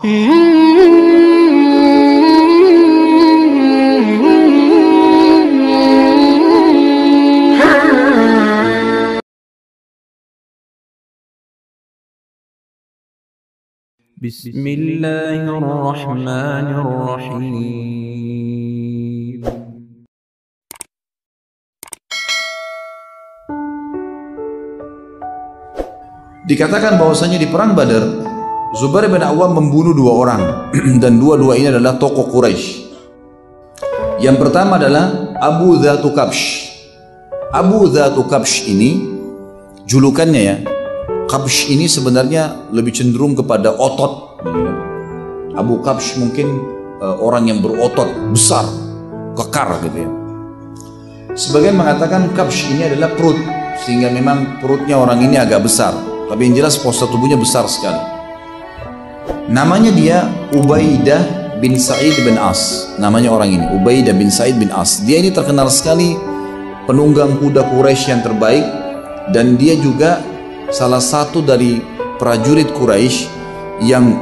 Bismillahirrahmanirrahim. Dikatakan bahwasanya di perang Badar, Zubair bin Awam membunuh 2 orang dan dua-dua ini adalah tokoh Quraisy. Yang pertama adalah Abu Dzatu Kabsh. Abu Dzatu Kabsh ini julukannya ya. Kabsh ini sebenarnya lebih cenderung kepada otot. Abu Kabsh mungkin orang yang berotot, besar, kekar gitu ya. Sebagian mengatakan Kabsh ini adalah perut, sehingga memang perutnya orang ini agak besar. Tapi yang jelas postur tubuhnya besar sekali. Namanya dia Ubaidah bin Sa'id bin As. Namanya orang ini Ubaidah bin Sa'id bin As. Dia ini terkenal sekali penunggang kuda Quraisy yang terbaik, dan dia juga salah satu dari prajurit Quraisy yang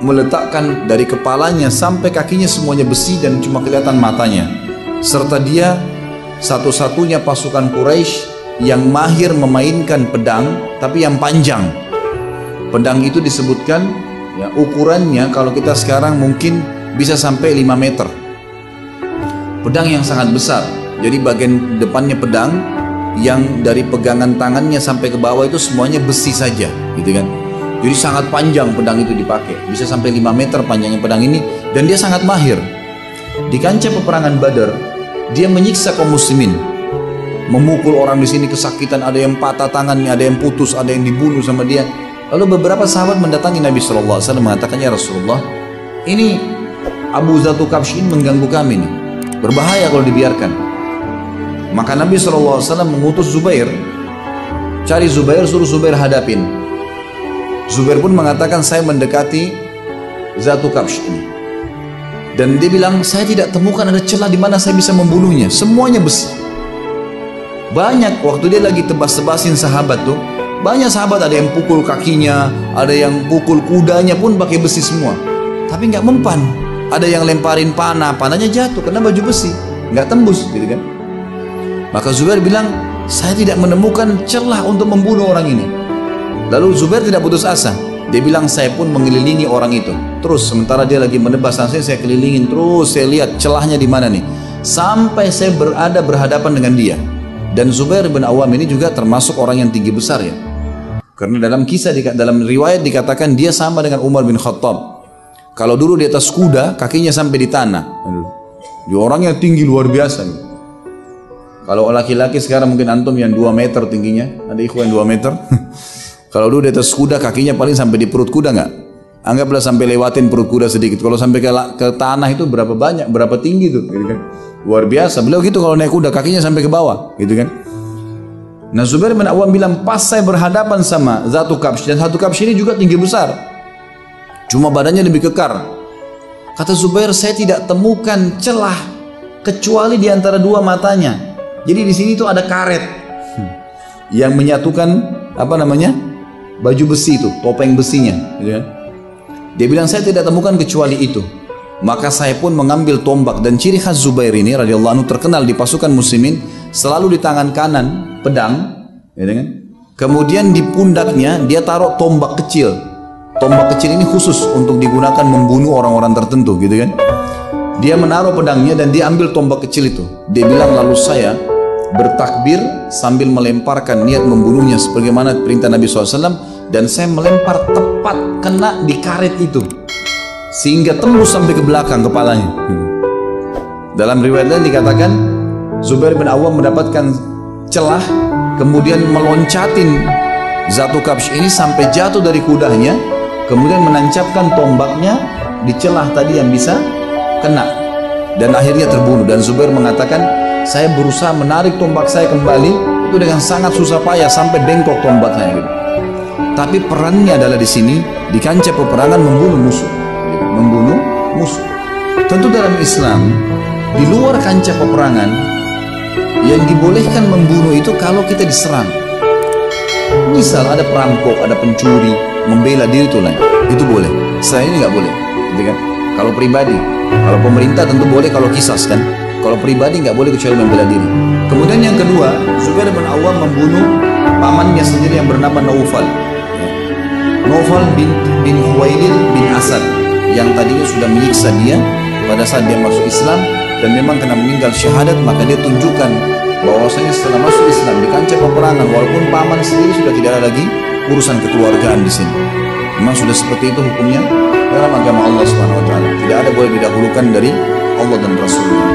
meletakkan dari kepalanya sampai kakinya semuanya besi dan cuma kelihatan matanya. Serta dia satu-satunya pasukan Quraisy yang mahir memainkan pedang tapi yang panjang. Pedang itu disebutkan ya, ukurannya kalau kita sekarang mungkin bisa sampai 5 meter. Pedang yang sangat besar. Jadi bagian depannya pedang yang dari pegangan tangannya sampai ke bawah itu semuanya besi saja, gitu kan. Jadi sangat panjang pedang itu dipakai, bisa sampai 5 meter panjangnya pedang ini, dan dia sangat mahir. Di kancah peperangan Badar, dia menyiksa kaum muslimin, memukul orang di sini kesakitan, ada yang patah tangannya, ada yang putus, ada yang dibunuh sama dia. Lalu beberapa sahabat mendatangi Nabi SAW mengatakan, ya Rasulullah, ini Abu Dzatu Kabsh ini mengganggu kami nih, berbahaya kalau dibiarkan. Maka Nabi SAW mengutus Zubair, cari Zubair, suruh Zubair hadapin. Zubair pun mengatakan, saya mendekati Dzatu Kabsh ini, dan dia bilang, saya tidak temukan ada celah di mana saya bisa membunuhnya, semuanya besi. Banyak waktu dia lagi tebas-tebasin sahabat tuh, banyak sahabat ada yang pukul kakinya, ada yang pukul kudanya pun pakai besi semua, tapi nggak mempan. Ada yang lemparin panah, panahnya jatuh karena baju besi, nggak tembus, gitu kan. Maka Zubair bilang, saya tidak menemukan celah untuk membunuh orang ini. Lalu Zubair tidak putus asa. Dia bilang, saya pun mengelilingi orang itu. Terus sementara dia lagi menebas, saya kelilingin terus, saya lihat celahnya di mana nih. Sampai saya berhadapan dengan dia. Dan Zubair bin Awam ini juga termasuk orang yang tinggi besar ya. Karena dalam kisah, dalam riwayat dikatakan dia sama dengan Umar bin Khattab. Kalau dulu di atas kuda, kakinya sampai di tanah. Dia orangnya tinggi luar biasa gitu. Kalau laki-laki sekarang mungkin antum yang 2 meter tingginya, ada ikhwan yang 2 meter. Kalau dulu di atas kuda kakinya paling sampai di perut kuda nggak? Anggaplah sampai lewatin perut kuda sedikit. Kalau sampai ke tanah itu berapa banyak, berapa tinggi tuh, gitu kan? Luar biasa. Beliau gitu kalau naik kuda kakinya sampai ke bawah, gitu kan? Nah Zubair bin Awam bilang, pas saya berhadapan sama Dzatu Kabsh, dan Dzatu Kabsh ini juga tinggi besar, cuma badannya lebih kekar. Kata Zubair, saya tidak temukan celah kecuali di antara 2 matanya. Jadi di sini tuh ada karet yang menyatukan baju besi itu, topeng besinya, gitu kan? Dia bilang, saya tidak temukan kecuali itu. Maka saya pun mengambil tombak, dan ciri khas Zubair ini radhiyallahu anhu terkenal di pasukan muslimin, selalu di tangan kanan pedang, gitu kan? Kemudian di pundaknya dia taruh tombak kecil. Tombak kecil ini khusus untuk digunakan membunuh orang-orang tertentu, gitu kan? Dia menaruh pedangnya dan dia ambil tombak kecil itu. Dia bilang, lalu saya bertakbir sambil melemparkan niat membunuhnya sebagaimana perintah Nabi SAW, dan saya melempar tepat kena di karet itu sehingga tembus sampai ke belakang kepalanya. Dalam riwayat lain dikatakan Zubair bin Awam mendapatkan celah, kemudian meloncatin Dzatu Kabsh ini sampai jatuh dari kudanya, kemudian menancapkan tombaknya di celah tadi yang bisa kena, dan akhirnya terbunuh. Dan Zubair mengatakan, saya berusaha menarik tombak saya kembali itu dengan sangat susah payah sampai bengkok tombaknya gitu. Tapi perannya adalah di sini di kancah peperangan membunuh musuh, membunuh musuh. Tentu dalam Islam di luar kancah peperangan yang dibolehkan membunuh itu kalau kita diserang. Misal ada perampok, ada pencuri, membela diri itu lain, itu boleh. Selain ini nggak boleh, gitu kan? Kalau pribadi, kalau pemerintah tentu boleh kalau kisas kan. Kalau pribadi nggak boleh kecuali membela diri. Kemudian yang kedua, Zubair bin Awam membunuh pamannya sendiri yang bernama Naufal. Naufal bin Khuwailid bin Asad yang tadinya sudah menyiksa dia pada saat dia masuk Islam dan memang kena meninggal syahadat, maka dia tunjukkan bahwasanya setelah masuk Islam di kancah peperangan walaupun paman sendiri sudah tidak ada lagi urusan kekeluargaan di sini. Memang sudah seperti itu hukumnya dalam agama Allah Subhanahu wa taala. Tidak ada boleh didahulukan dari Allah dan Rasulnya.